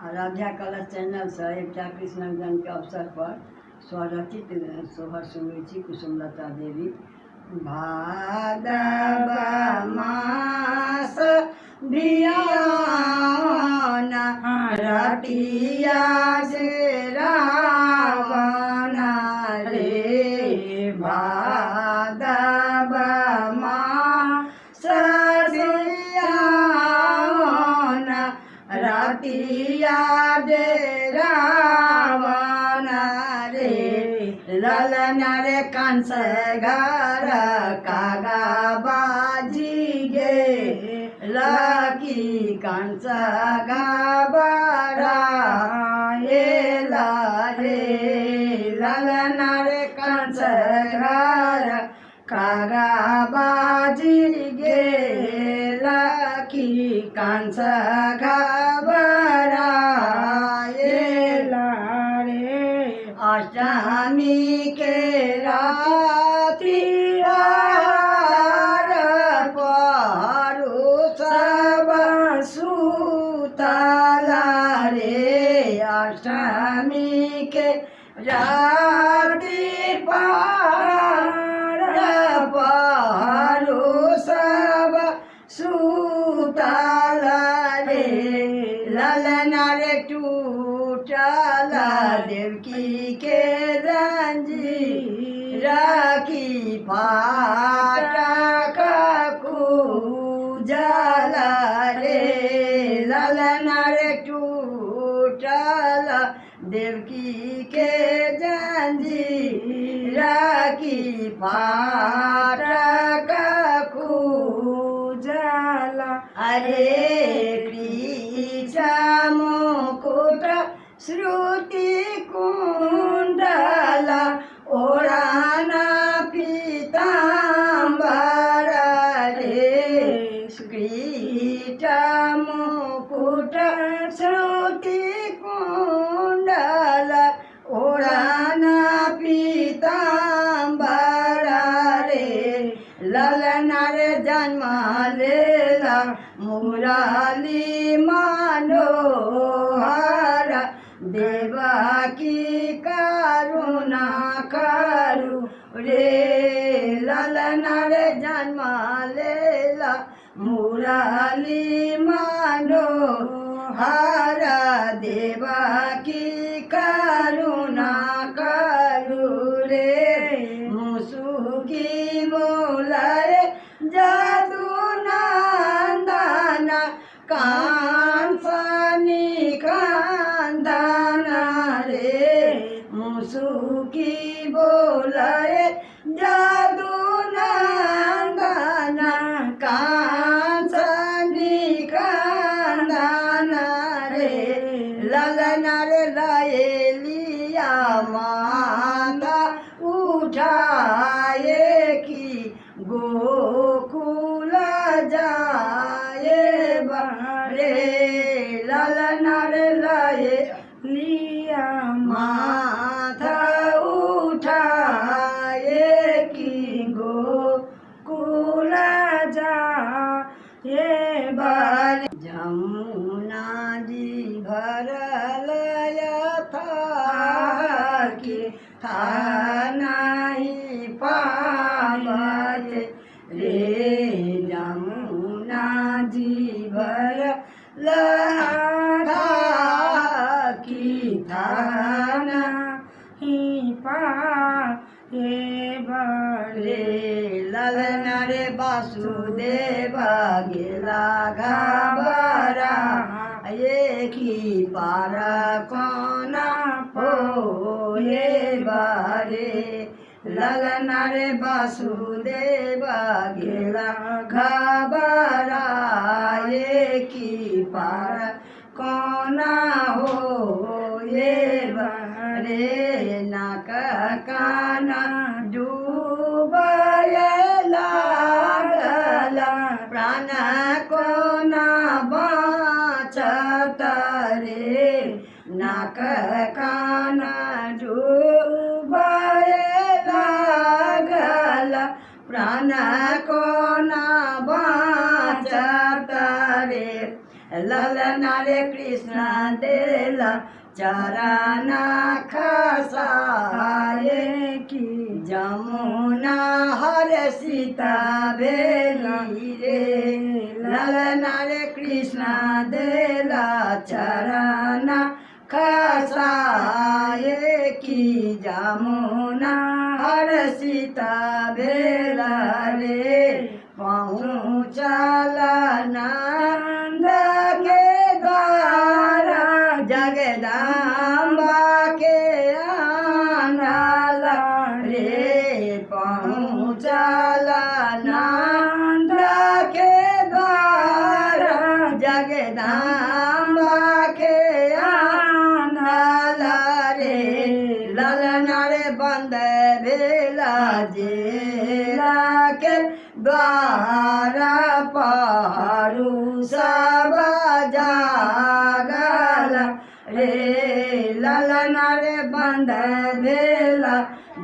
आराध्या कलश चैनल से एकटा कृष्ण जन्म के अवसर पर स्वरचित सोहर सुनबै छी कुसुमलता देवी। भादव मास बियान रतिया से रावण रे, भादव मास बियान रतिया दे रावण रे, ललन रे कंस घर कागा बाजी गे, लकी कंस घबरा एला रे, ललन रे कंस घर कागा बाजी गे, लकी कंस घबरा एला रे। अष्टमी के राति पहरू सब सुतला रे, अष्टमी के राति पहरू सब सुतला रे, ललन रे टूटल देवकी के जंजीर की फाटक खूजल रे, ललन रे टूटल देवकी के जंजीर की फाटक खूजल। अरे कृष्ण मुकुट श्रुति कुंडल ओढ़ाना पीतांबर रे, कृष्ण मुकुट श्रुति कुंडल ओढ़ाना पीतांबर रे, ललन रे जन्म लेला मुरली मनोहर, देवकी करुणा करू रे, ललन रे जन्म लेला मुरली मनोहर, देवकी करुणा करू रे, मुसुकी बोलाए जादू नंदन कांसनी कांदन रे, मुसुकी बोलाए जादू नंदन कांसनी कांदन रे, ललन रे लाए लिया माता उठाए की गोकुल जाए बरे, ललन रे लाए लिया माथा उठाए की गोकुल जाए बरे। जमुना जी भरल यथा की था नहीं पावत रे, जमुना जी भरल की था नहीं पाए बरे, ललन रे वासुदेव गेला घबरा की पार कोना होए बारे, ललन रे वासुदेव गेला घबरा की पार कोना होए बारे, नाक कान डूबय लागल प्राण कोना बाँचत रे, नाक कान डूबय लागल प्राण कोना बाँचत रे, ललना रे कृष्ण देला चरण खसाए की जमुना हर सीता बेली रे ललना रे कृष्ण देला चरण खसाए की जमुना हर सीता बेला रे पहुँचल नंद के द्वारा जगदम्बा के आनल रे पहुँचल नंद के द्वारा जगदम्बा के आनल रे ललना रे बंद भेला जेला के द्वारा पारू सब जागल रे ललना रे बंद भेला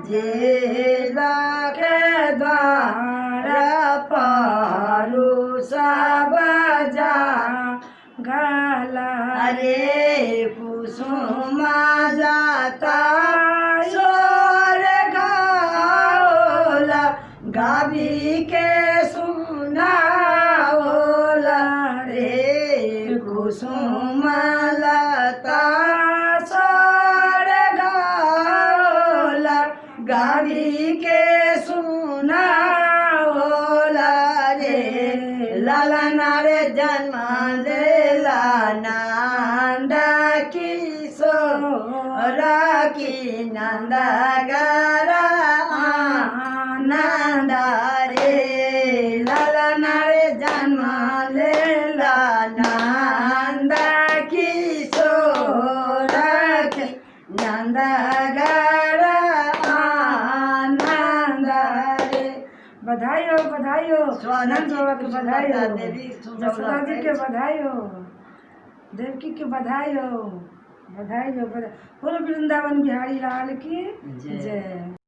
जेला के द्वारा पारू सब जागल रे कुसुम जाता सोर गाओला गावी के सुनाओला रे कुसुम लता सोर गाओला गावी के सुनाओला रे ललना रे जन्म लेला नंद किशोर की नंद गरा आनंद रे ललना रे जन्म लेला नंद किशोर के नंद गरा आनंद रे बधाई हो नंद बाबा के बधाई हो जसोदा जी के बधाई हो देवकी के बधाई हो बोलो वृंदावन बिहारी लाल की जय।